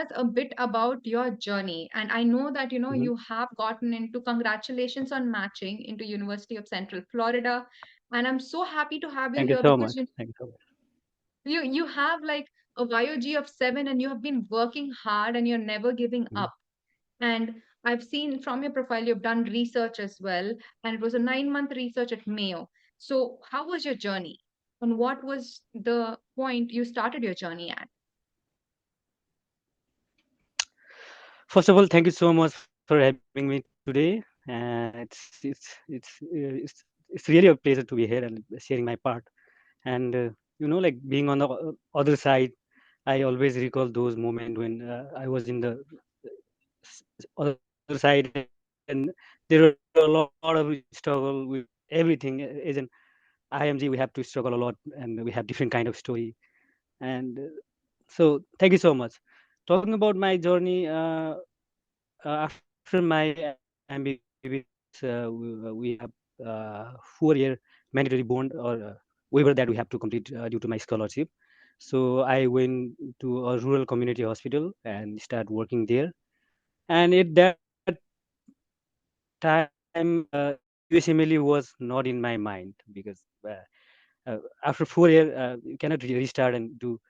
us a bit about your journey? And I know that, Mhm. you have gotten into, congratulations on matching into University of Central Florida. And I'm so happy to have you Thank you here so because much. Thank you so much. you have like a YOG of 7 and you have been working hard and you're never giving Mhm. up. And I've seen from your profile you've done research as well, and it was a 9-month research at Mayo. So how was your journey? And what was the point you started your journey at? First of all, thank you so much for having me today. It's really a pleasure to be here and sharing my part. And like being on the other side, I always recall those moments when I was in the other side, and there were a lot of struggle with everything. As an IMG, we have to struggle a lot, and we have different kind of story. And so, thank you so much. Talking about my journey, after my MBBS, we have 4-year mandatory bond or waiver that we have to complete due to my scholarship. So I went to a rural community hospital and start working there. And at that time, USMLE was not in my mind because after 4 years, you cannot restart and do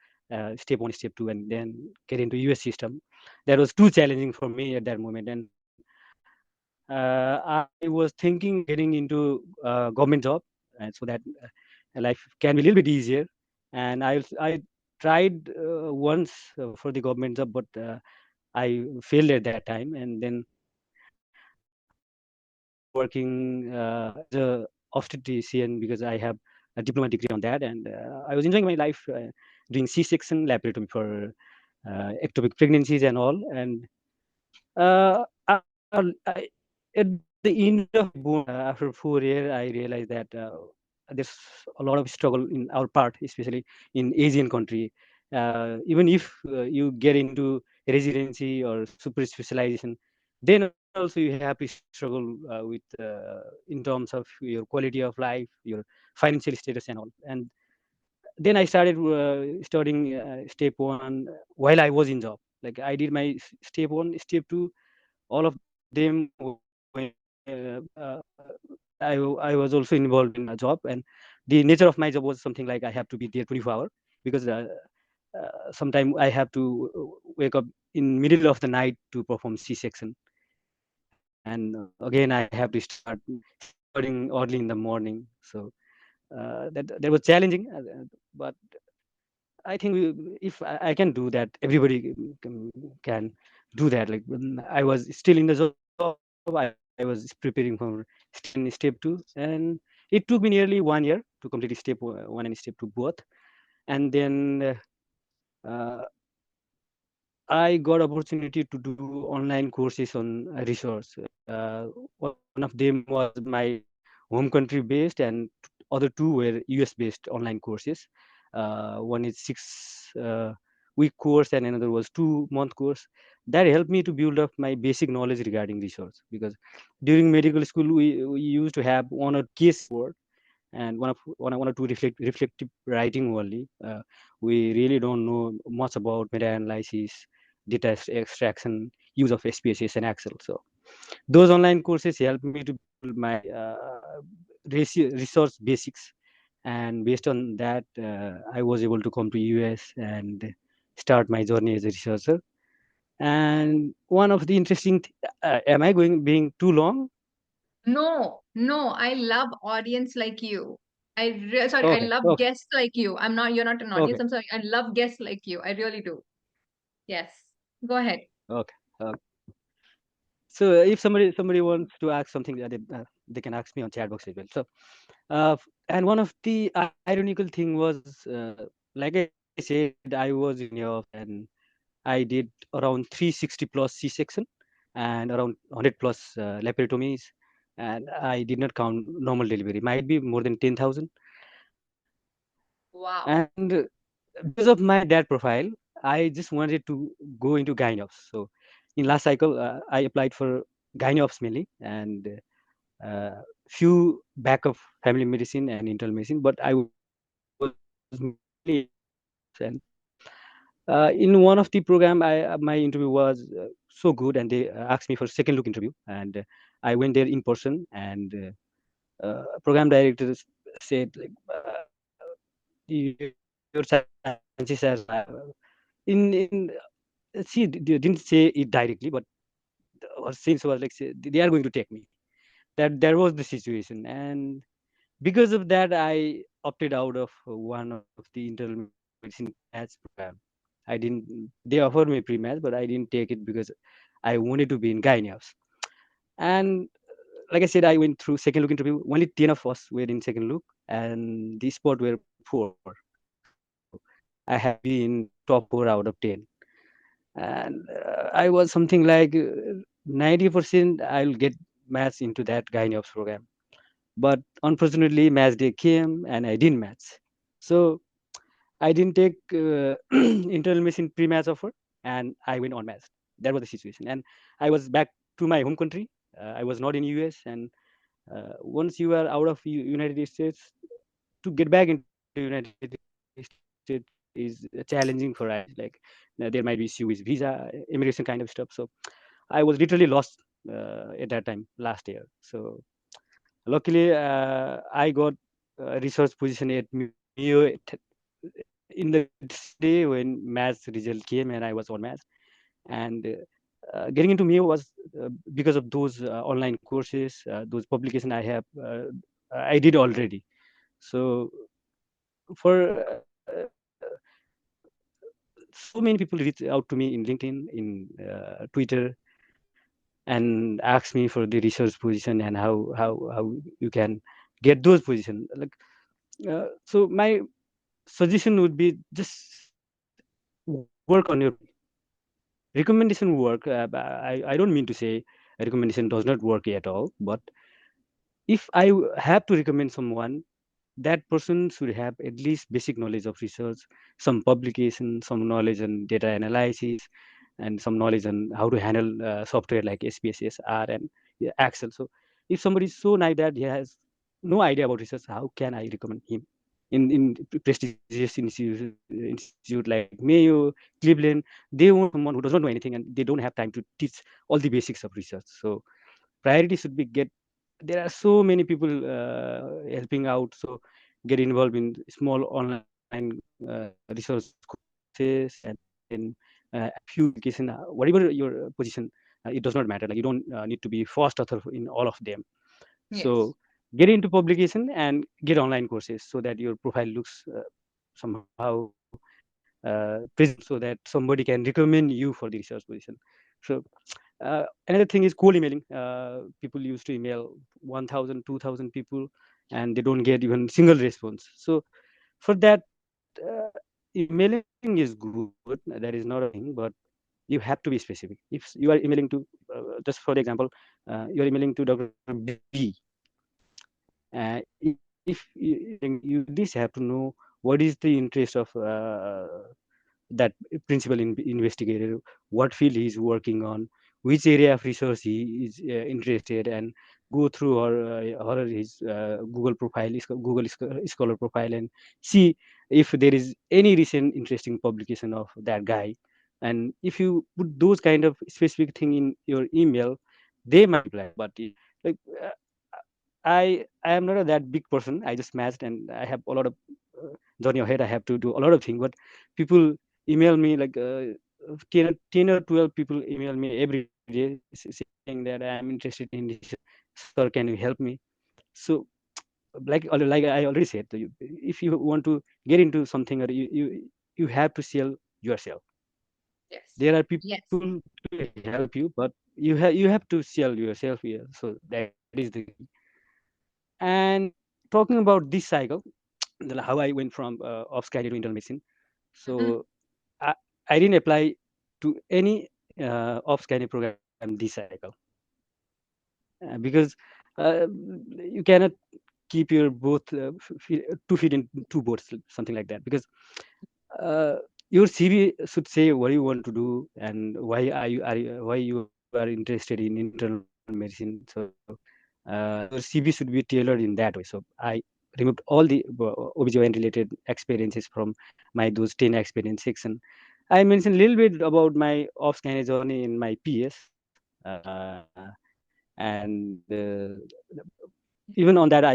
step 1, step 2, and then get into US system. That was too challenging for me at that moment. And I was thinking of getting into government job, and so that life can be a little bit easier. And I tried once for the government job, but I failed at that time. And then I started working as a obstetrician because I have a diploma degree on that, and I was enjoying my life doing C-section laboratory for ectopic pregnancies and all. And at the end of my bond, after 4 years, I realized that there's a lot of struggle in our part, especially in Asian country. Even if you get into residency or super specialization, then also you have to struggle with in terms of your quality of life, your financial status, and all. And then I started studying step 1 while I was in job. Like I did my step 1, step 2, all of them when I was also involved in a job. And the nature of my job was something like I have to be there 24 hours because sometimes I have to wake up in middle of the night to perform C-section, and again I have to start studying early in the morning. So that was challenging, but I think if I can do that, everybody can do that. Like when I was still in the job, I was preparing for step 1, step 2, and it took me nearly 1 year to complete step 1 and step 2 both. And then uh, I got opportunity to do online courses on resource. One of them was my home country based, and other two were US based online courses. One is 6 week course, and another was 2 month course. That helped me to build up my basic knowledge regarding research, because during medical school we used to have one or case report and one or two reflective writing only. We really don't know much about meta-analysis, data extraction, use of SPSS and Excel. So those online courses helped me to build my resource basics, and based on that, I was able to come to US and start my journey as a researcher. And one of the interesting, am I going being too long? No, no, I love audience like you. Sorry, I Okay, love okay, guests like you. You're not an audience. okay, I'm sorry. I love guests like you. I really do. Yes. Go ahead. okay. So if somebody wants to ask something, they can ask me on chat box as well. So and one of the ironical thing was, like I said, I was in Europe and I did around 360 plus C-section and around 100 plus laparotomies, and I did not count normal delivery. Might be more than 10,000. Wow. And because of my that profile, I just wanted to go into gyne ops. So in last cycle, I applied for gyne ops mainly, and few backup family medicine and internal medicine, but I was mainly into gyne ops. And In one of the program, my interview was so good, and they asked me for second look interview, and I went there in person, and program director said like, your chances are in she didn't say it directly, but her sense was like, say, they are going to take me. That was the situation, and because of that, I opted out of one of the internal medicine pre-match program. I didn't. They offered me pre-match, but I didn't take it because I wanted to be in gynae. And like I said, I went through second look interview. Only 10 of us were in second look, and the spot were 4. So I had to be in top 4 out of 10. And I was something like 90% I'll get match into that gynae program. But unfortunately, match day came and I didn't match. So I didn't take internal medicine pre-match offer, and I went on match. That was the situation, and I was back to my home country. I was not in US, and once you are out of United States, to get back into United States is challenging for us. Like there might be issue with visa, immigration kind of stuff. So I was literally lost at that time last year. So luckily, I got a research position at Mio in the same day when maths result came and I was on maths. And getting into Mio was because of those online courses, those publication I did already. So for so many people reach out to me in LinkedIn, in Twitter, and ask me for the research position and how you can get those positions. Like so, my suggestion would be just work on your recommendation work. I don't mean to say recommendation does not work at all, but if have to recommend someone, that person should have at least basic knowledge of research, some publication, some knowledge on data analysis, and some knowledge on how to handle software like SPSS, R, and yeah, Excel. So if somebody is so naive that he has no idea about research, how can I recommend him? In prestigious institute like Mayo, Cleveland, they want someone who does not know anything and they don't have time to teach all the basics of research. So priority should be get there are so many people helping out, so get involved in small online resource courses, and then few publication whatever your position. It does not matter, like you don't need to be first author in all of them. So Yes. get into publication and get online courses so that your profile looks somehow presentable, so that somebody can recommend you for the research position. So another thing is cold emailing. People used to email 1,000, 2,000 people, and they don't get even single response. So for that, emailing is good. That is not a thing, but you have to be specific. If you are emailing to, just for the example, you are emailing to Dr. B, if you emailing, you at least have to know what is the interest of that principal investigator, what field he is working on, which area of research he is interested, and go through her his Google profile, Google Scholar profile, and see if there is any recent interesting publication of that guy. And if you put those kind of specific thing in your email, they might reply. But like I am not a that big person. I just matched, and I have a lot of journey ahead. I have to do a lot of things. But people email me like 10 or 12 people email me every day saying that I am interested in this. Sir, can you help me? So like I already said, if you want to get into something, or you have to sell yourself. Yes. There are Yes. people to help you, but you have to sell yourself here. So that is the key. And talking about this cycle, how I went from obs to internal medicine. Hmm. So I, I didn't apply to any obs program this cycle because uh, you cannot keep your both two feet in two boats, something like that. Because uh, your CV should say what you want to do and why you are interested in internal medicine. So your CV should be tailored in that way. So I removed all the OBGYN related experiences from my those 10 experience section. I mentioned a little bit about my off-scanner journey in my PS, and even on that, I connected it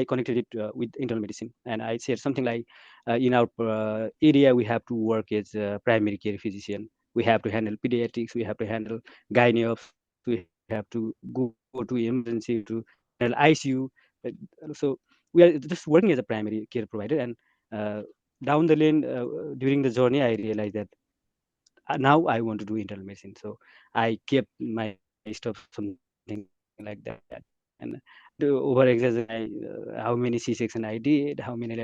with internal medicine, and I said something like, in our area, we have to work as a primary care physician. We have to handle pediatrics, we have to handle gynae ops, we have to go to emergency, to handle ICU. Uh, So we are just working as a primary care provider, and uh, down the lane during the journey, I realized that now I want to do internal medicine. So I kept my stuff something like that, and to over exaggerate how many C-section I did, how many laboratory I did.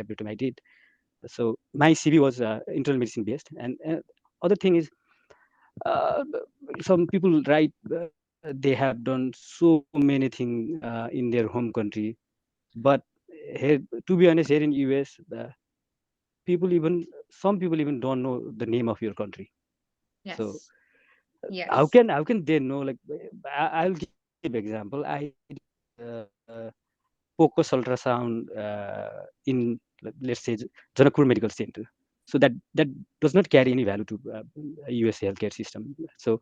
So my CV was internal medicine based, and other thing is, uh, some people write they have done so many things in their home country, but here, to be honest, here in US, people even some people even don't know the name of your country. So Yes. Yes. how can they know, like, I'll give example. I did focus ultrasound in, let's say, Janakpur Medical Center. So that does not carry any value to US healthcare system. So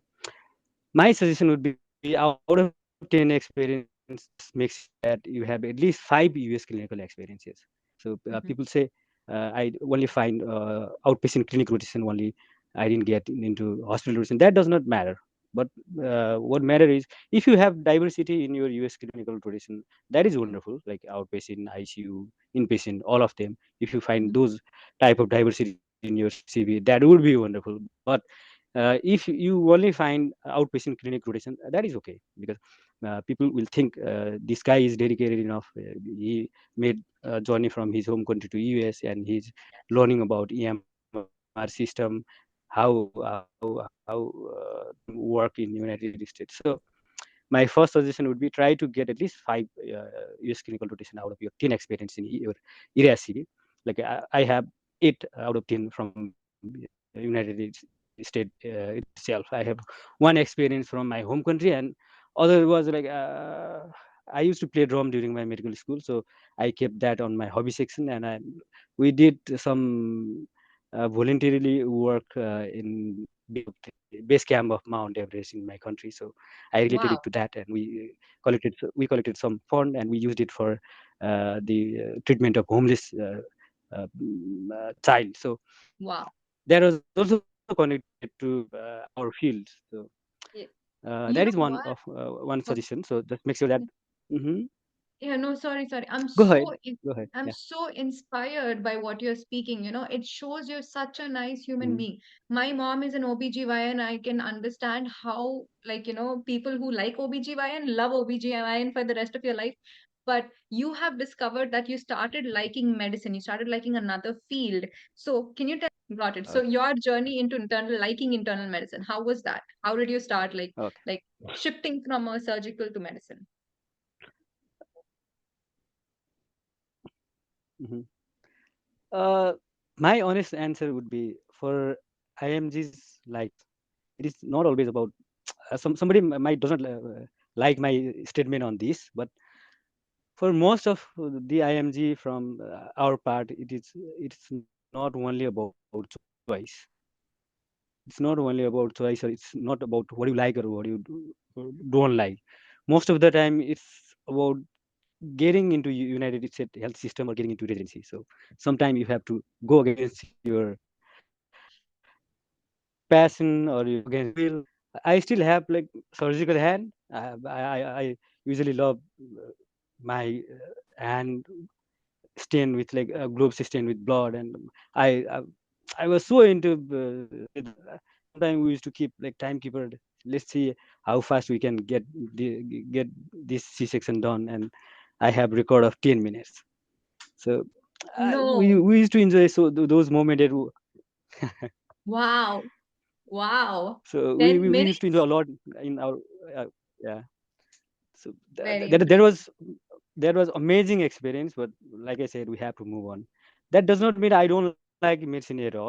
my suggestion would be, out of 10 experience, just make sure that you have at least 5 US clinical experiences. So people say, Mhm. I only find outpatient clinic rotation only. I didn't get into hospital rotation. That does not matter. But what matter is, if you have diversity in your US clinical rotation, that is wonderful. Like outpatient, ICU, inpatient, all of them. If you find Mhm. those type of diversity in your CV, that would be wonderful. But if you only find outpatient clinic rotation, that is okay, because people will think this guy is dedicated enough. He made a journey from his home country to US, and he's learning about EMR system, how work in United States. So my first suggestion would be, try to get at least 5 US clinical rotation out of your 10 experience in your area CV. Like I have 8 out of 10 from United State itself. I have one experience from my home country, and other was like, I used to play drum during my medical school, so I kept that on my hobby section, and we did some voluntarily work in base camp of Mount Everest in my country. So I related it Wow. to that, and we collected some fund, and we used it for the treatment of homeless child. So Wow. that was also connected to our field. So Y- that is You one know of what? one Oh, suggestion. So just make sure that. Hmm. yeah, no, sorry, sorry. Go ahead. Go ahead. I'm Yeah. so inspired by what you're speaking. It shows you're such a nice human Hmm. being. My mom is an OBGYN. I can understand how, like, people who like OBGYN love OBGYN for the rest of your life. But you have discovered that you started liking medicine. You started liking another field. So can you tell me about it? So Okay. your journey into liking internal medicine, how was that? How did you start Okay. like shifting from a surgical to medicine? Hmm. Uh, my honest answer would be, for IMGs, like, it is not always about somebody might does not like my statement on this, but for most of the IMG from our part, it's not only about choice. It's not only about choice, or it's not about what you like or what you don't like. Most of the time, it's about getting into United States health system or getting into residency. So sometimes you have to go against your passion or you go against your will. I still have like surgical hand. I usually love my hand stained with, like, globes stained with blood, and I I, I was so into sometimes we used to keep like timekeeper. Let's see how fast we can get this C-section done, and I have record of 10 minutes. So we No. we used to enjoy those moments. Wow. Wow. So we, 10 we we used to enjoy minutes? a lot in our yeah. So Very that impressive. was amazing experience, but like I said, we have to move on. That does not mean I don't like medicine at all, but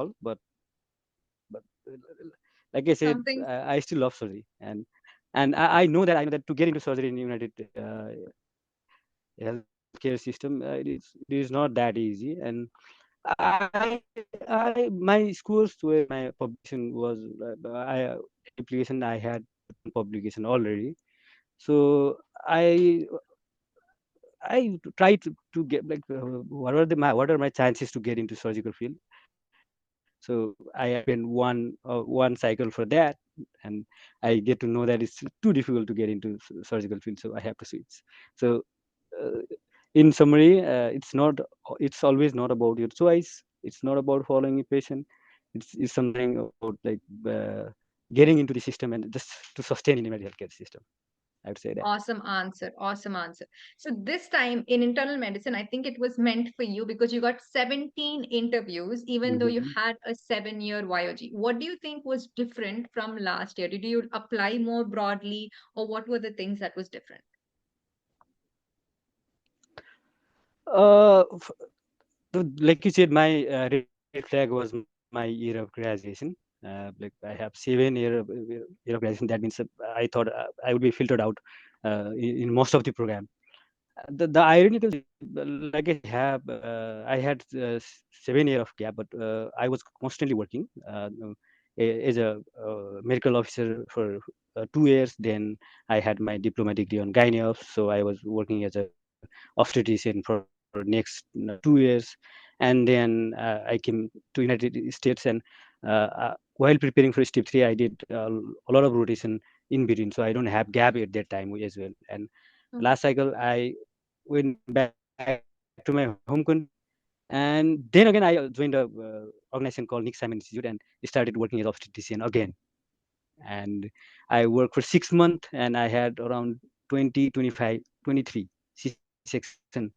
like I said, Something. I still love surgery, and I know that to get into surgery in United healthcare system, it is not that easy, and My scores were my publication was application I had publication already. So I I try to get like what are my chances to get into surgical field. So I spend one cycle for that, and I get to know that it's too difficult to get into surgical field. So I have to switch. So uh, in summary, it's always not about your choice. It's not about following a patient. It's something about like getting into the system and just to sustain in a medical care system. I would say that. Awesome answer. Awesome answer. So this time in internal medicine, I think it was meant for you because you got 17 interviews, even though you Mhm. had a 7-year YOG. What do you think was different from last year? Did you apply more broadly, or what were the things that was different? F- like you said, my red flag was my year of graduation. Like I have 7 year of graduation. That means I thought I would be filtered out in most of the program. The ironical thing, like I had 7 year of gap, but I was constantly working as a medical officer for 2 years. Then I had my diploma degree on gynae ops, so I was working as a obstetrician for next 2 years, and then I came to United States, and while preparing for step 3, I did a lot of rotation in between, so I don't have gap at that time as well. And last cycle I went back to my home country, and then again I joined a organization called Nick Simon Institute and started working as obstetrician again. And I worked for 6 months, and I had around 20, 25, 23 C-section.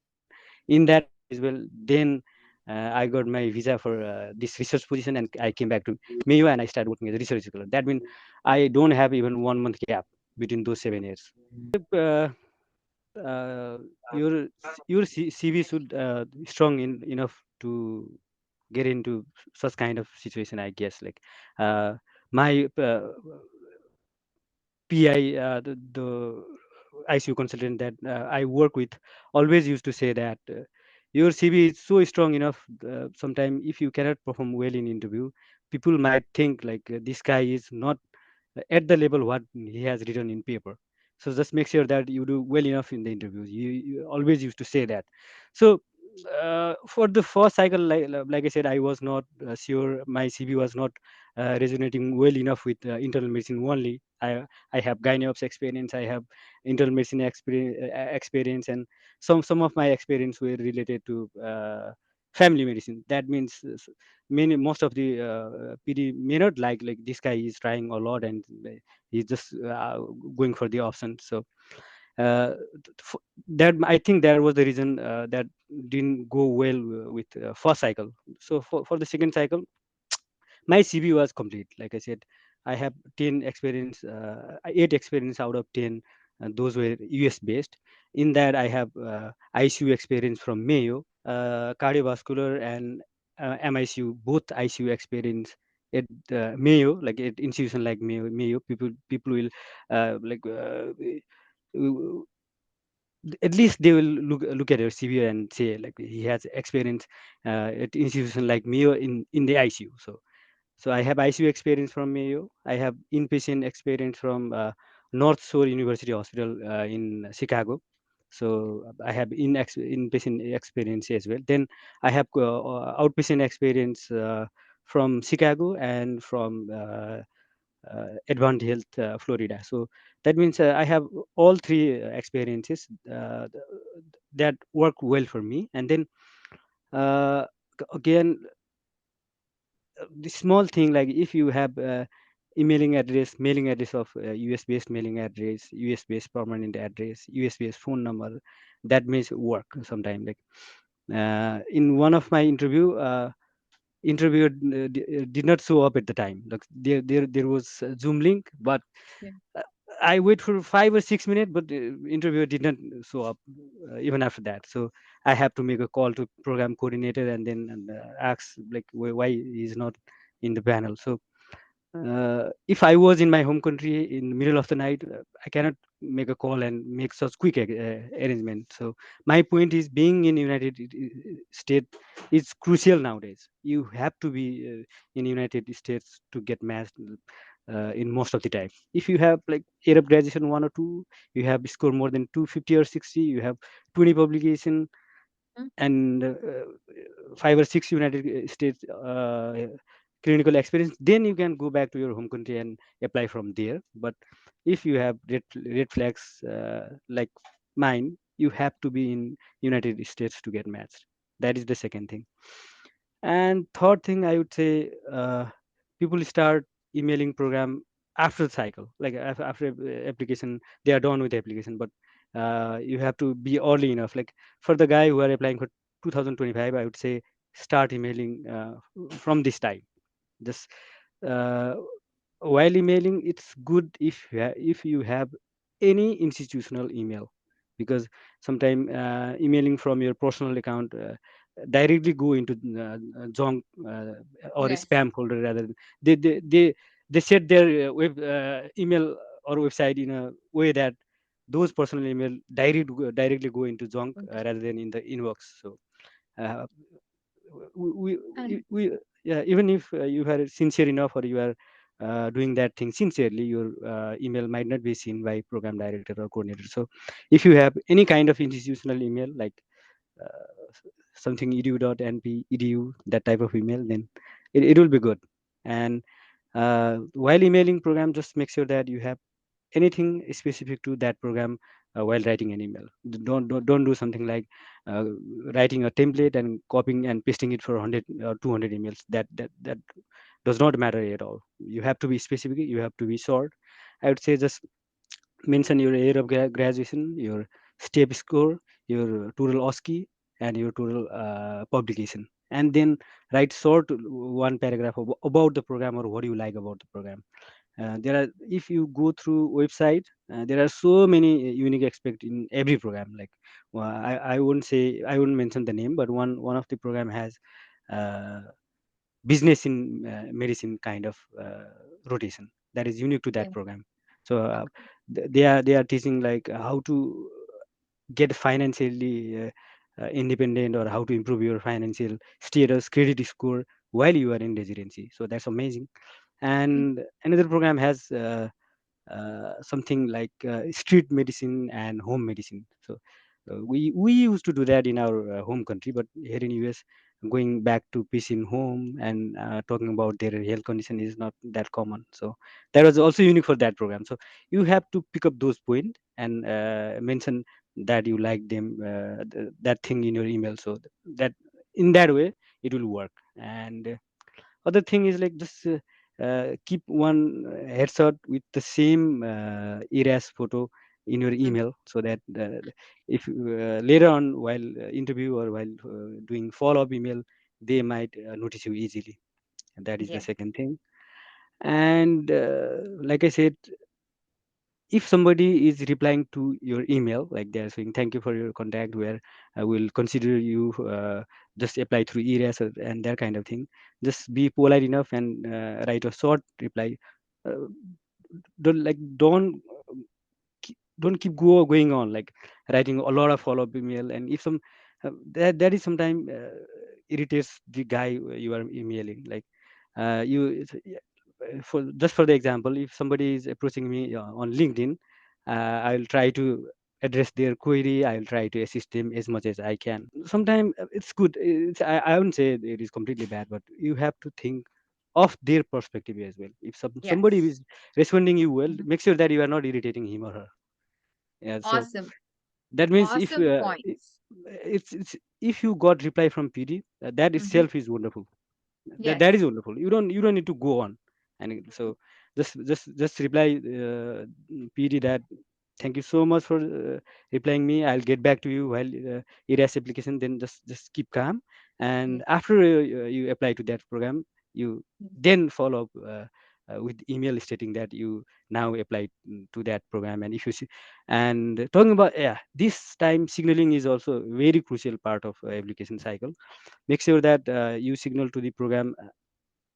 In that as well, then I got my visa for this research position, and I came back to Mayo and I started working as a research scholar. That means I don't have even 1 month gap between those 7 years. Uh, uh, your CV should strong enough to get into such kind of situation, I guess. Like my PI, the ICU consultant that I work with, always used to say that your CV is so strong enough. Sometimes if you cannot perform well in interview, people might think like this guy is not at the level what he has written in paper. So just make sure that you do well enough in the interviews. You always used to say that. So for the first cycle, like I said, I was not sure. My CV was not resonating well enough with internal medicine only. I have gynae ops experience. I have internal medicine experience, and some of my experience were related to family medicine. That means many most of the PD may not like this guy is trying a lot, and he's just going for the option. So uh, that I think that was the reason that didn't go well with first cycle. So for the second cycle, my CV was complete. Like I said, I have 10 experience, 8 experience out of 10, and those were US based. In that, I have ICU experience from Mayo, cardiovascular and MICU, both ICU experience at Mayo, like at institution like Mayo, people will like. At least they will look at your CV and say like he has experience at institution like Mayo in the ICU. So I have ICU experience from Mayo. I have inpatient experience from North Shore University Hospital in Chicago. So I have inpatient experience as well. Then I have outpatient experience from Chicago and from Advent Health, Florida. So that means I have all three experiences that work well for me. And then uh, again, the small thing like if you have mailing address of US based mailing address, US based permanent address, US based phone number, that may work sometime. Like in one of my interviewer did not show up at the time. Like there was a Zoom link, but Yeah. uh, I wait for 5 or 6 minutes, but the interviewer did not show up even after that. So I have to make a call to program coordinator and then ask like why he's not in the panel. So if I was in my home country in the middle of the night, I cannot make a call and make such quick arrangement. So my point is, being in United States is crucial nowadays. You have to be in United States to get matched in most of the time. If you have like Arab graduation one or two, you have scored more than 250 or 60, you have 20 publication, Mm. and 5 or 6 United States clinical experience, then you can go back to your home country and apply from there. But if you have red flags like mine, you have to be in United States to get matched. That is the second thing. And third thing, I would say, people start emailing program after the cycle, like after application, they are done with the application. But you have to be early enough. Like for the guy who are applying for 2025, I would say start emailing from this time. Just uh, while emailing, it's good if if you have any institutional email, because sometimes emailing from your personal account directly go into junk or Yes. spam folder, rather than they set their email or website in a way that those personal email directly go into junk rather than in the inbox. So uh, we, And yeah, even if you are sincere enough, or you are doing that thing sincerely, your email might not be seen by program director or coordinator. So if you have any kind of institutional email, like uh, something edu.np edu, that type of email, then it will be good. And while emailing program, just make sure that you have anything specific to that program while writing an email. Don't do something like uh, writing a template and copying and pasting it for 100 or 200 emails. That does not matter at all. You have to be specific, you have to be short. I would say just mention your year of graduation, your step score, your total OSCE, and your total publication, and then write short one paragraph about the program, or what you like about the program. There are, if you go through website, there are so many unique aspect in every program. Like, well, I wouldn't say, I wouldn't mention the name, but one of the program has uh, business in medicine kind of rotation that is unique to that okay. program. So Okay. they are teaching like how to get financially independent, or how to improve your financial status, credit score, while you are in residency. So that's amazing. Mm. And another program has something like street medicine and home medicine. So we used to do that in our home country, but here in US, going back to patient home and talking about their health condition is not that common. So that was also unique for that program. So you have to pick up those points and mention that you like them, that thing in your email, so that in that way it will work. And other thing is like just keep one headshot with the same eras photo in your Mm. email, so that if later on, while interview or while doing follow-up email, they might notice you easily. And that is the Yes. second thing. And like I said, if somebody is replying to your email, like they're saying thank you for your contact, where I will consider you, just apply through ERAS and that kind of thing, just be polite enough and write a short reply. uh, don't keep going on, like writing a lot of follow-up email. And if some that is sometimes irritates the guy you are emailing. Like for just for the example, if somebody is approaching me on LinkedIn, I'll try to address their query, I'll try to assist them as much as I can. Sometimes it's good, I wouldn't say it is completely bad, but you have to think of their perspective as well. If somebody Yes. is responding you well, Mhm. make sure that you are not irritating him or her. Yeah, so Awesome. that means if Awesome points. it's if you got reply from PD, that Hmm. itself is wonderful. That is Yes. wonderful. You don't need to go on. And so just reply PD that thank you so much for replying me, I'll get back to you while ERAS application. Then just keep calm, and Yes. after you apply to that program, you then follow up with email stating that you now applied to that program. And if you see, and talking about, yeah, this time signaling is also a very crucial part of application cycle. Make sure that you signal to the program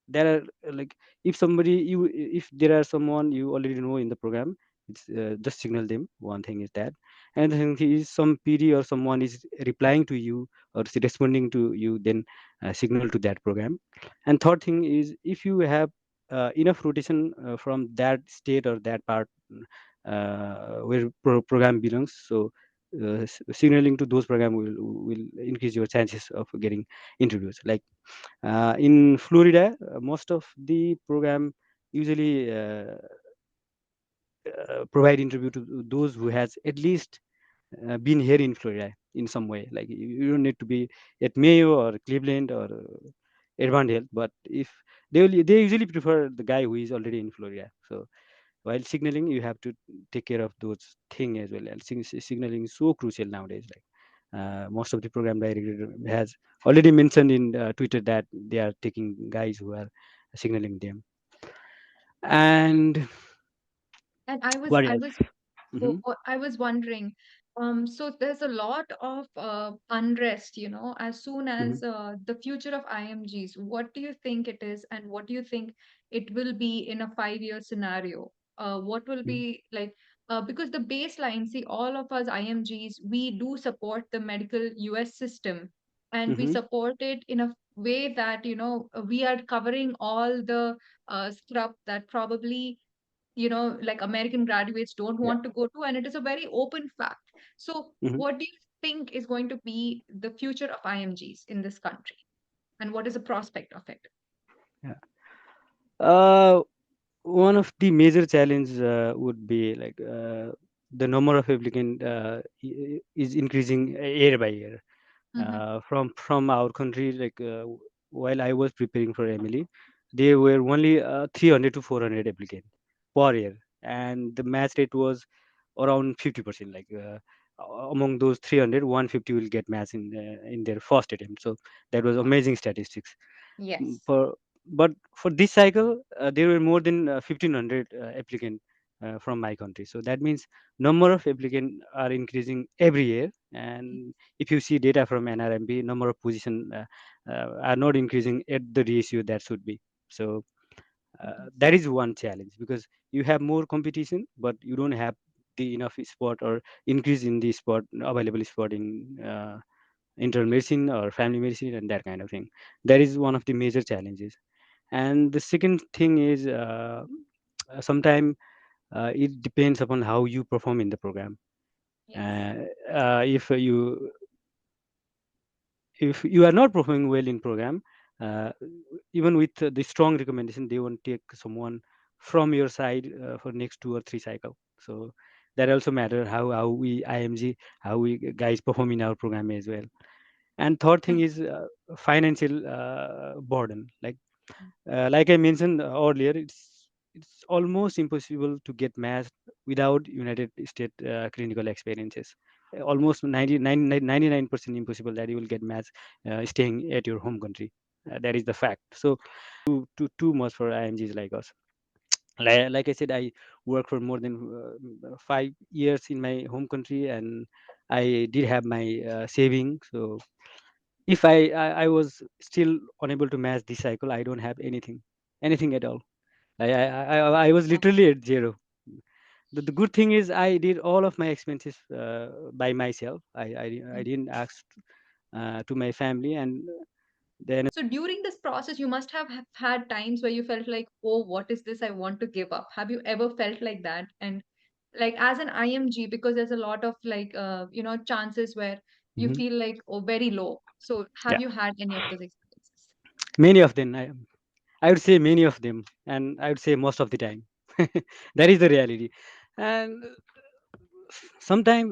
there are like, if somebody you if there are someone you already know in the program, it's just signal them. One thing is that, and the thing is some PD or someone is replying to you or is responding to you, then signal to that program. And third thing is, if you have enough rotation from that state or that part where program belongs, so signaling to those program will increase your chances of getting introduced. Like in Florida, most of the program usually provide interview to those who has at least been here in Florida in some way. Like you don't need to be at Mayo or Cleveland or Advent Health, but if they usually prefer the guy who is already in Florida. So while signaling, you have to take care of those thing as well. And signaling is so crucial nowadays. Like most of the program director has already mentioned in Twitter that they are taking guys who are signaling them. And And I was what I else? was Hmm. I was wondering, so there's a lot of unrest, as soon Hmm. as the future of IMGs, what do you think it is, and what do you think it will be in a 5-year scenario? What will be like, because the baseline, see, all of us IMGs, we do support the medical US system, and we Hmm. support it in a way that, we are covering all the scrub that probably like American graduates don't Yeah. want to go to, and it is a very open fact. So, Hmm. what do you think is going to be the future of IMGs in this country, and what is the prospect of it? Yeah. Uh, One of the major challenge would be like the number of applicant is increasing year by year. Hmm. From our country, like while I was preparing for Emily, there were only 300 to 400 applicants per year, and the match rate was around 50%. Like among those 300, 150 will get match in their first attempt. So that was amazing statistics. Yes. For but for this cycle, there were more than 1500 applicant from my country. So that means number of applicant are increasing every year. And if you see data from NRMB, number of position are not increasing at the ratio that should be. So Yes. that is one challenge, because you have more competition, but you don't have the enough spot or increase in the spot available spot in internal medicine or family medicine and that kind of thing. That is one of the major challenges. And the second thing is sometimes it depends upon how you perform in the program. Yes. uh, if you are not performing well in program, uh, even with the strong recommendation, they won't take someone from your side for next 2 or 3 cycle. So that also matter how we IMG, how we guys perform in our program as well. And third thing is financial burden. Like I mentioned earlier, it's almost impossible to get matched without United States clinical experiences. Almost 99% impossible that you will get matched staying at your home country. That is the fact. So too much for IMGs like us. Like I said, I worked for more than 5 years in my home country, and I did have my saving. So if I was still unable to match this cycle, I don't have anything at all. I was literally at zero. The good thing is I did all of my expenses by myself. I Mm. didn't ask to my family. And then So during this process, you must have had times where you felt like, oh, what is this? I want to give up. Have you ever felt like that? And like as an IMG, because there's a lot of like, chances where you Mhm. feel like, oh, very low. So have Yeah, you had any of those experiences? many of them. I would say many of them, and I would say most of the time. That is the reality. And sometimes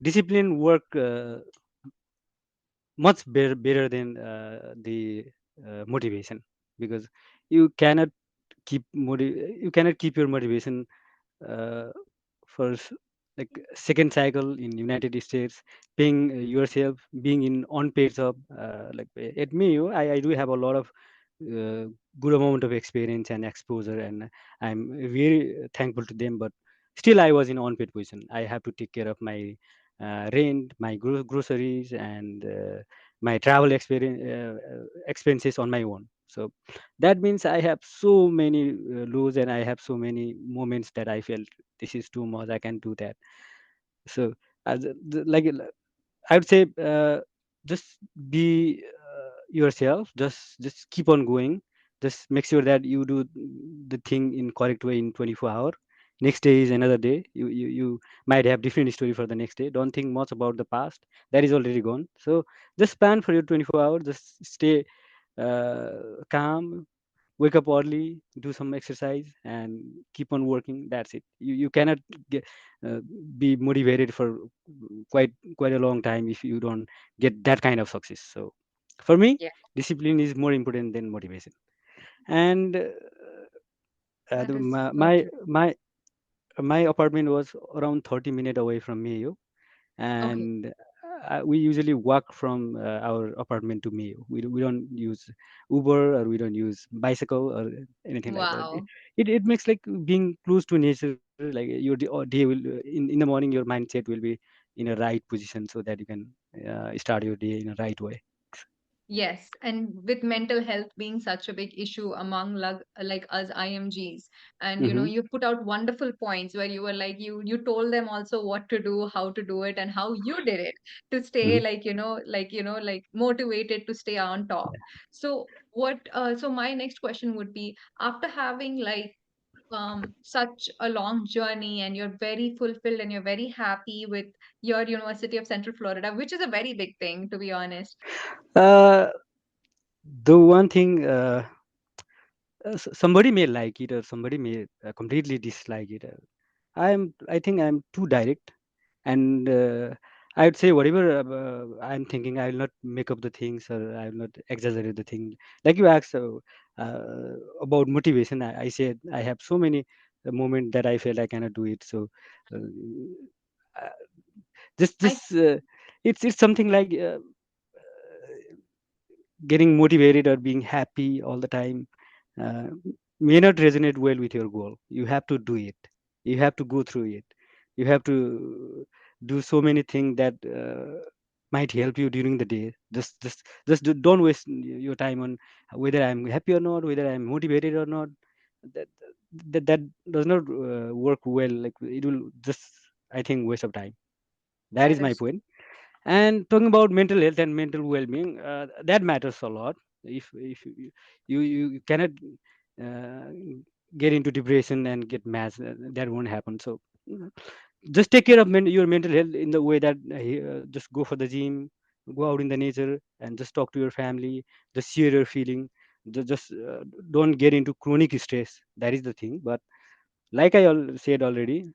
discipline work much better than the motivation, because you cannot you cannot keep your motivation uh, for like second cycle in United States, paying yourself, being in unpaid job. Like at me, I do have a lot of uh, good amount of experience and exposure, and I'm very thankful to them. But still, I was in unpaid position. I have to take care of my rent, my groceries, and my travel experience expenses on my own. So that means I have so many lows, and I have so many moments that I felt this is too much, I can do that. So as like I would say, just be yourself. Just keep on going. Just make sure that you do the thing in correct way in 24 hour. Next day is another day. You might have different story for the next day. Don't think much about the past. That is already gone. So just plan for your 24 hours. Just stay calm. Wake up early, do some exercise, and keep on working. That's it. You cannot get, uh, be motivated for quite quite a long time if you don't get that kind of success. So for me, Yeah, discipline is more important than motivation. And that the, is my, so my true. my my apartment was around 30 minutes away from Mayo, Okay. and we usually walk from our apartment to Mayo. We don't use Uber, or we don't use bicycle or anything like that. Wow. It makes like being close to nature. Like your day will in the morning, your mindset will be in a right position so that you can start your day in a right way. Yes, and with mental health being such a big issue among like us IMGs, and Mm-hmm. you put out wonderful points where you were like you told them also what to do, how to do it, and how you did it to stay Mm-hmm. like motivated to stay on top. So so my next question would be, after having like such a long journey, and you're very fulfilled and you're very happy with your University of Central Florida, which is a very big thing, to be honest. Uh, the one thing, somebody may like it, or somebody may completely dislike it. I think I'm too direct, and I would say whatever I'm thinking. I will not make up the things, or I will not exaggerate the thing. Like you asked uh, about motivation, I said I have so many moments that I felt I cannot do it. So uh, uh, I this it's something like getting motivated or being happy all the time uh, may not resonate well with your goal. You have to do it. You have to go through it. You have to do so many things that might help you during the day. Don't waste your time on whether I'm happy or not, whether I'm motivated or not. That that does not work well. Like it will just, I think, waste of time. That that is my is point. And talking about mental health and mental well-being, that matters a lot. If you cannot uh, get into depression and get mad, that won't happen. So mm, just take care of your mental health in the way that just go for the gym, go out in the nature, and just talk to your family, just share your feeling. Just don't get into chronic stress. That is the thing. But like I said already,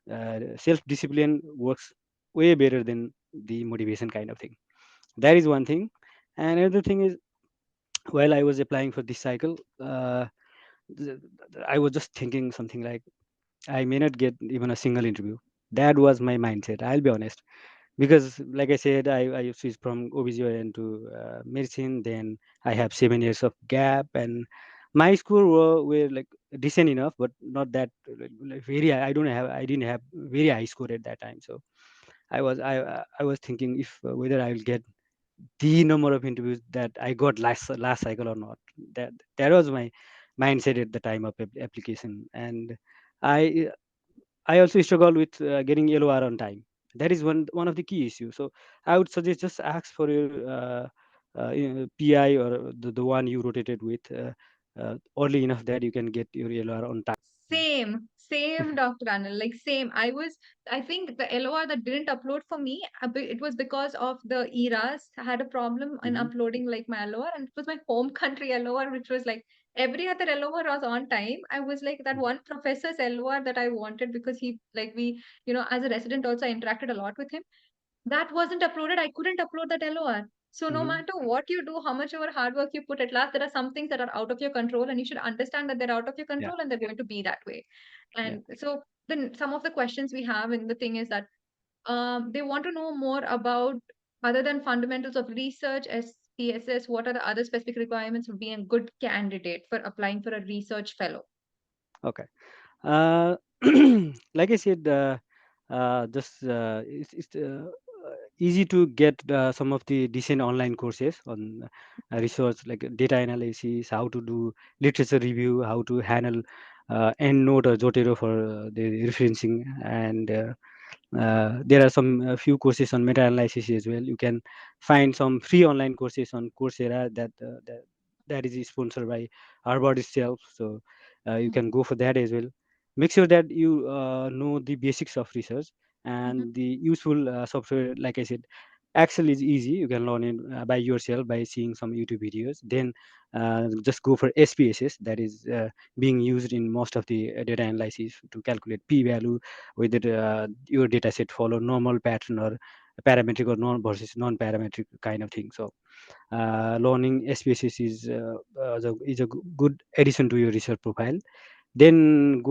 self-discipline works way better than the motivation kind of thing. That is one thing. And another thing is, while I was applying for this cycle, th- I was just thinking something like, I may not get even a single interview. That was my mindset. I'll be honest, because like I said, I switched from OBGYN to medicine. Then I have 7 years of gap, and my score were like decent enough, but not that like very high. I didn't have very high score at that time. So I was thinking if whether I will get the number of interviews that I got last cycle or not. That was my mindset at the time of application. And I I also struggle with getting LOR on time. That is one of the key issues. So I would suggest just ask for your PI, or the one you rotated with early enough that you can get your LOR on time. same, Dr. Anil, like same. I think the LOR that didn't upload for me, it was because of the eras. I had a problem in Hmm. uploading like my LOR, and it was my home country LOR, which was like every other LOR was on time. I was like that one professor's LOR that I wanted, because he like we, as a resident also I interacted a lot with him. That wasn't uploaded. I couldn't upload that LOR. So no Hmm. matter what you do, how much ever hard work you put, at last there are some things that are out of your control, and you should understand that they're out of your Yeah. control and they're going to be that way. Yeah. And so then some of the questions we have in the thing is that they want to know more about, other than fundamentals of research, SPSS, what are the other specific requirements of being a good candidate for applying for a research fellow? Okay. Uh, like I said, just it's easy to get some of the decent online courses on research like data analysis, how to do literature review, how to handle EndNote or Zotero for the referencing, and there are some few courses on meta-analysis as well. You can find some free online courses on Coursera that is sponsored by Harvard itself. So you can go for that as well. Make sure that you know the basics of research Mhm. and the useful software. Like I said, Excel is easy. You can learn it by yourself by seeing some YouTube videos. Then just go for SPSS, that is being used in most of the data analysis to calculate p-value, whether your data set follow normal pattern or parametric or non versus non-parametric kind of thing. So learning SPSS is a good addition to your research profile. Then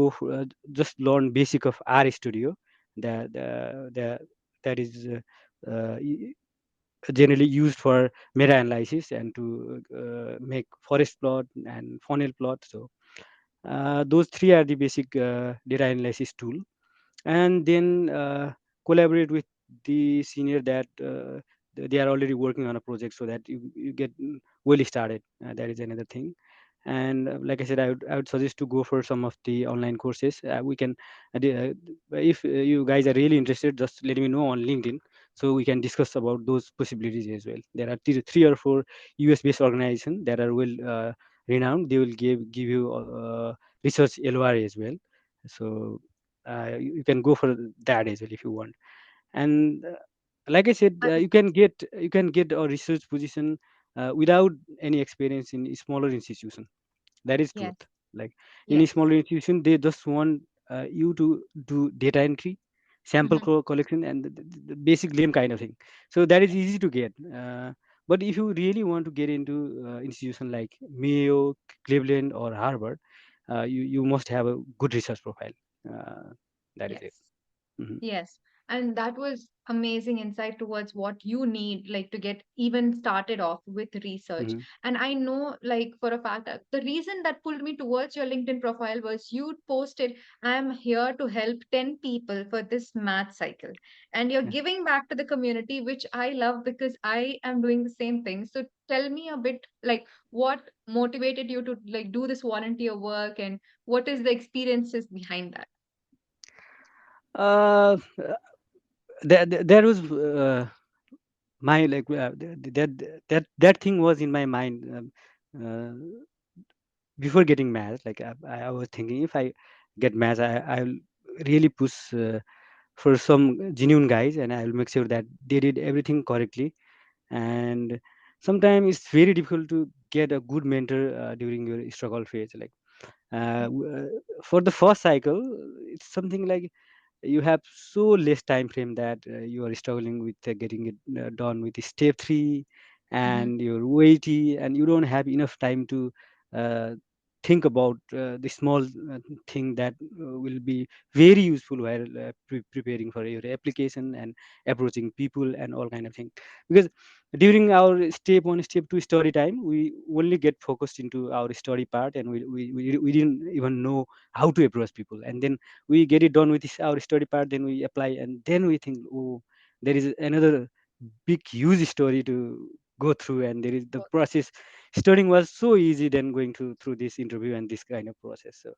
just learn basic of R Studio. That is generally used for meta analysis and to make forest plot and funnel plot. So those three are the basic data analysis tool. And then collaborate with the senior that they are already working on a project, so that you get well started. That is another thing. And like I said, I would suggest to go for some of the online courses. We can if you guys are really interested, just let me know on LinkedIn, so we can discuss about those possibilities as well. There are three or four US based organizations that are well renowned. They will give you research LOR as well. So you can go for that as well if you want. And like I said, I- you can get a research position without any experience in smaller institution. That is Yes, growth. Like in a yes. smaller institution, they just want you to do data entry, sample Mhm. collection, and the basic lame kind of thing. So that is easy to get. But if you really want to get into institution like Mayo, Cleveland, or Harvard, you must have a good research profile. Uh, that is it. Yes. Mhm. Yes, and that was amazing insight towards what you need, like to get even started off with research. Mhm. And I know, like for a fact, that the reason that pulled me towards your LinkedIn profile was you posted, "I'm here to help 10 people for this math cycle," and you're Yeah. giving back to the community, which I love because I am doing the same thing. So tell me a bit, like what motivated you to like do this volunteer work, and what is the experiences behind that? Uh, there was my like that thing was in my mind uh, before getting matched. Like I was thinking, if I get matched, I'll really push for some genuine guys, and I'll make sure that they did everything correctly. And sometimes it's very difficult to get a good mentor during your struggle phase. Like for the first cycle, it's something like you have so less time frame that you are struggling with getting it done with step 3, Mm-hmm. and you're weighty and you don't have enough time to uh, think about the small thing that will be very useful while preparing for your application and approaching people and all kind of thing. Because during our step 1 step 2 study time, we only get focused into our study part, and we didn't even know how to approach people. And then we get it done with our study part, then we apply, and then we think, oh, there is another big huge story to go through, and there is the process. Studying was so easy than going through this interview and this kind of process. So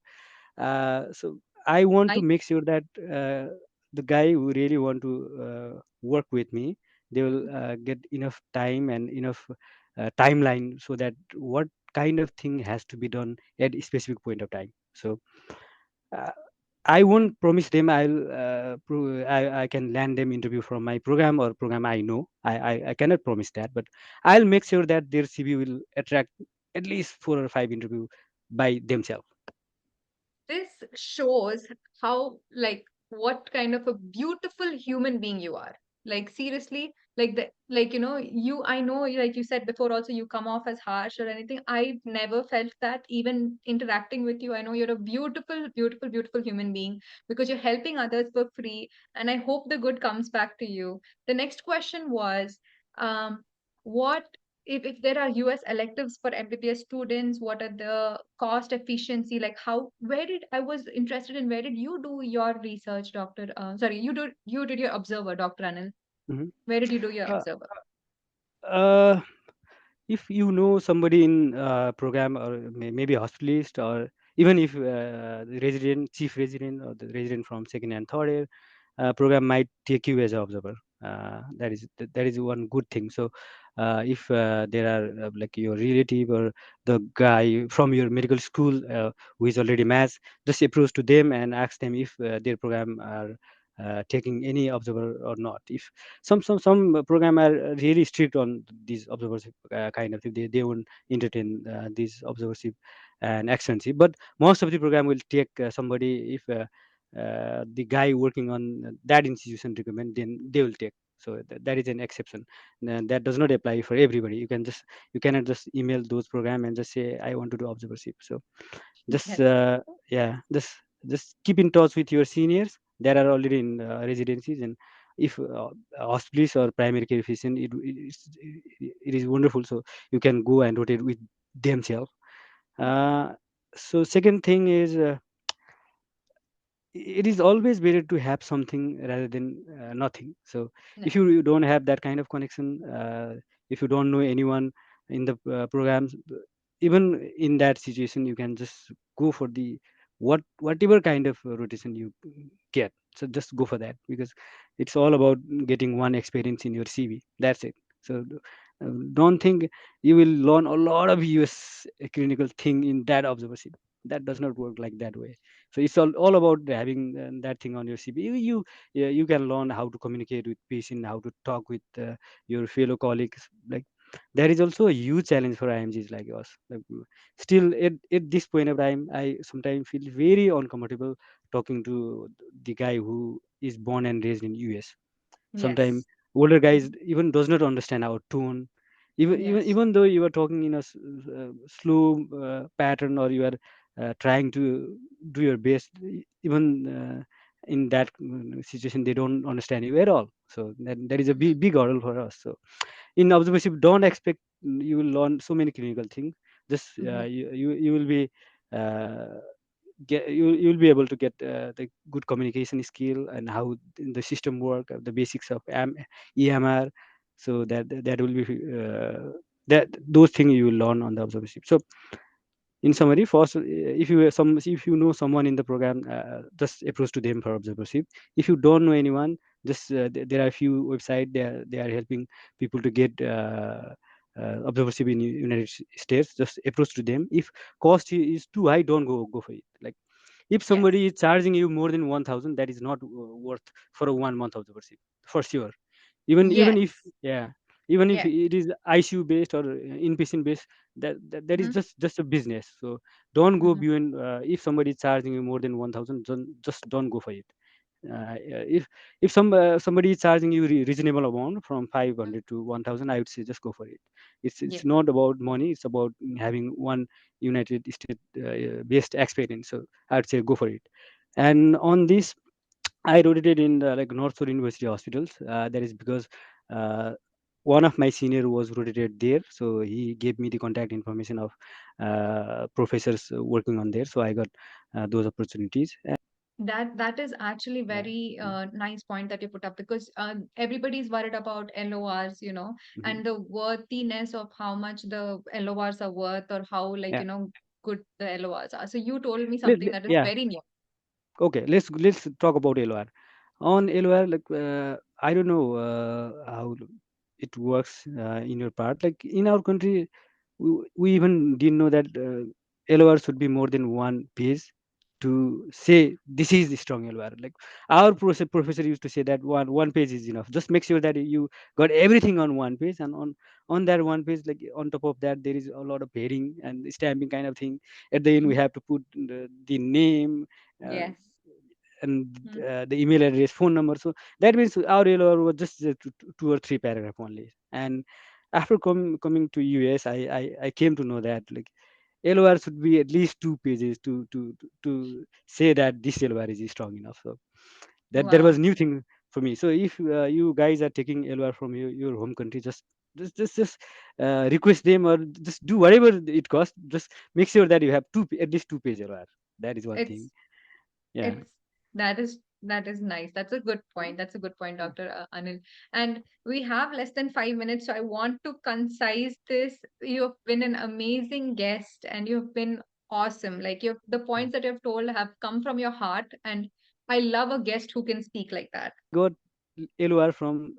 so I want to I make sure that the guy who really want to work with me, they will get enough time and enough timeline, so that what kind of thing has to be done at a specific point of time. So uh, I won't promise them I can land them interview from my program or program I know. I cannot promise that, but I'll make sure that their CV will attract at least 4 or 5 interview by themselves. this shows how like what kind of a beautiful human being you are, like seriously, like the like you, I know, like you said before also, you come off as harsh or anything. I've never felt that even interacting with you. I know you're a beautiful, beautiful, beautiful human being because you're helping others for free, and I hope the good comes back to you. The next question was, what if there are US electives for MBBS students, what are the cost efficiency? Like where did I was interested in where did you do your research, Dr. Sorry, you did your observer, Dr. Anil? Mhm. Where did you do your Uh, observer? uh, if you know somebody in program, or maybe hospitalist, or even if the resident, chief resident, or the resident from second and third year program might take you as an observer. That is one good thing. So if there are like your relative or the guy from your medical school who is already matched, just approach to them and ask them if their program are taking any observer or not. If some program are really strict on these observership kind of thing, they won't entertain these observership and externship. But most of the program will take somebody if the guy working on that institution recommend, then they will take. So that is an exception. That does not apply for everybody. You cannot just email those program and just say I want to do observership. So just Yes. yeah, just keep in touch with your seniors that are already in residencies. And if hospice or primary care physician, it is wonderful. So you can go and rotate with themselves. uh, so second thing is it is always better to have something rather than nothing. So if Yeah. you don't have that kind of connection, if you don't know anyone in the programs, even in that situation, you can just go for the whatever kind of rotation you get. So just go for that, because it's all about getting one experience in your CV. That's it. So don't think you will learn a lot of US clinical thing in that observership. That does not work like that way. So it's all about having that thing on your CV. Yeah, you can learn how to communicate with patient, how to talk with your fellow colleagues. Like there is also a huge challenge for IMGs like us. Like, still at this point of time, I sometimes feel very uncomfortable talking to the guy who is born and raised in US. Sometimes Yes. older guys Mhm. even does not understand our tone, even Yes. even though you are talking in a slow pattern, or you are trying to do your best. Even in that situation, they don't understand you at all. So that is a Mhm. big hurdle for us. So in observership, don't expect you will learn so many clinical things. Just Mhm. you will be uh, you will be able to get the good communication skill and how the system work, the basics of EMR. So that will be that those things you will learn on the observership. So in summary, first, if you know someone in the program, just approach to them for observership. If you don't know anyone, just there are a few websites, they are helping people to get observership in United States. Just approach to them. If cost is too high, don't go for it. Like if Yes. somebody is charging you more than 1000, that is not worth for a 1 month observership, for sure. Even if, Yes. yeah, even if Yes. it is ICU based or inpatient based, that is Mhm. just a business. So don't go Mhm. beyond. If somebody is charging you more than 1000, just don't go for it. If somebody is charging you reasonable amount from 500 to 1000, I would say just go for it. It's Yes. not about money, it's about having one United States based experience. So I would say go for it. And on this, I rotated in the, like, North Shore University hospitals. That is because uh, one of my senior was rotated there, so he gave me the contact information of professors working on there. So I got those opportunities. That is actually Yeah. very Mm. nice point that you put up, because everybody's worried about LORs, Mhm. and the worthiness of how much the LORs are worth, or how, like, Yeah. good the LORs are. So you told me something that is Yeah. very new. Okay. Let's talk about LOR. On LOR, like I don't know how it works in your part. Like in our country, we even didn't know that LOR should be more than one page to say this is the strong LOR. Like our professor used to say that one page is enough. Just make sure that you got everything on one page, and on that one page, like on top of that, there is a lot of heading and stamping kind of thing. At the end, we Mhm. have to put the name. Uh, Yes. and Mhm. the email address, phone number. So that means our LOR was just two or three paragraph only. And after coming to US, I came to know that, like, LOR should be at least 2 pages to say that this LOR is strong enough. So that was Wow. new thing for me. So if you guys are taking LOR from your home country, just request them, or just do whatever it costs. Just make sure that you have at least 2 page LOR. That is one thing. It's Yeah. it's that is That is nice. That's a good point. That's a good point, Dr. Anil. And we have less than 5 minutes, so I want to concise this. You've been an amazing guest and you've been awesome. Like the points that you've told have come from your heart, and I love a guest who can speak like that. Got LOR from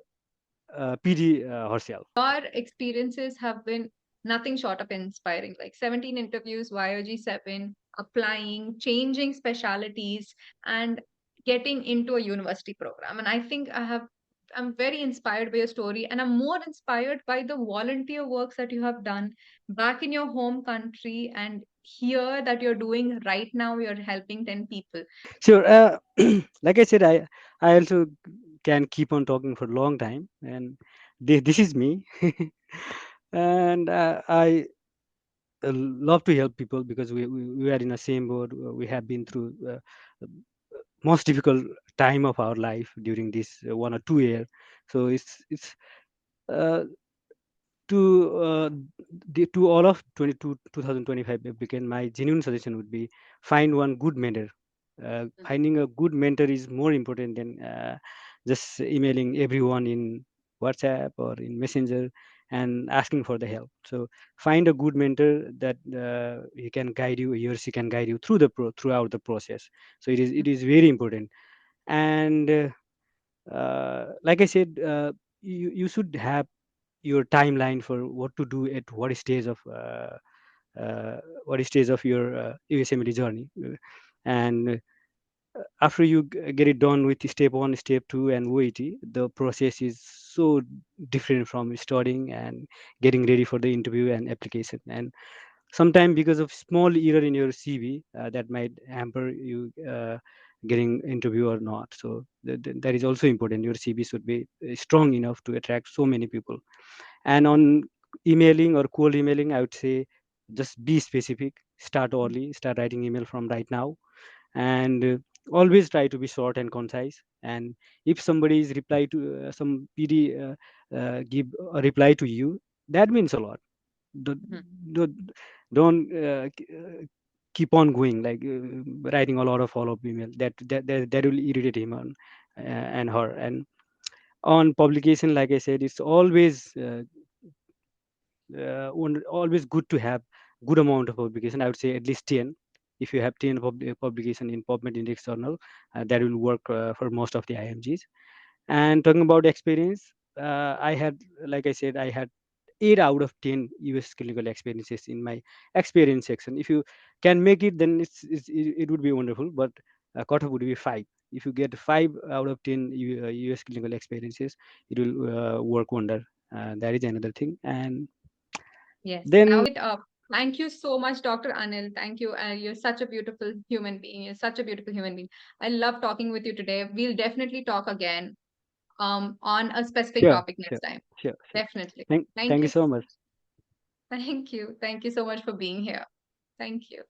PD herself. Your experiences have been nothing short of inspiring, like 17 interviews, YOG 7, applying, changing specialities, and getting into a university program. And I think I'm very inspired by your story, and I'm more inspired by the volunteer works that you have done back in your home country, and here that you're doing right now, you're helping 10 people. Sure. Like I said, I also can keep on talking for a long time, and this is me. And I love to help people because we are in the same boat. We have been through most difficult time of our life during this 1 or 2 year. So it's uh, to to all of 2025 applicant, my genuine suggestion would be find one good mentor. Finding a good mentor is more important than just emailing everyone in WhatsApp or in Messenger and asking for the help. So find a good mentor that he can guide you, he or she can guide you through throughout the process. So it is very important. And like I said, you should have your timeline for what to do at what stage of your USMLE journey. And after you get it done with step one, step two, and OET, the process is so different from studying and getting ready for the interview and application. And sometimes because of small error in your CV, that might hamper you getting interview or not. So that is also important. Your CV should be strong enough to attract so many people. And on emailing or cold emailing, I would say just be specific. Start early. Start writing email from right now, and always try to be short and concise. And if somebody is reply to some PD give a reply to you, that means a lot. don't Mhm. don't, don't keep on going like writing a lot of follow-up email that will irritate him and her. And on publication, like I said, it's always good to have good amount of publication. I would say at least 10. If you have 10 publication in PubMed Index Journal, that will work for most of the IMGs. And talking about experience, I had, like I said, I had 8 out of 10 US clinical experiences in my experience section. If you can make it, then it would be wonderful, but cutoff would be 5. If you get 5 out of 10 US clinical experiences, it will work wonder. That is another thing. And Yes. Now then, it up. Thank you so much, Dr. Anil. Thank you. You're such a beautiful human being. You're such a beautiful human being. I love talking with you today. We'll definitely talk again on a specific sure, topic sure, next time. sure. Definitely. Thank Thank you you. so much. Thank you. Thank you so much for being here. Thank you.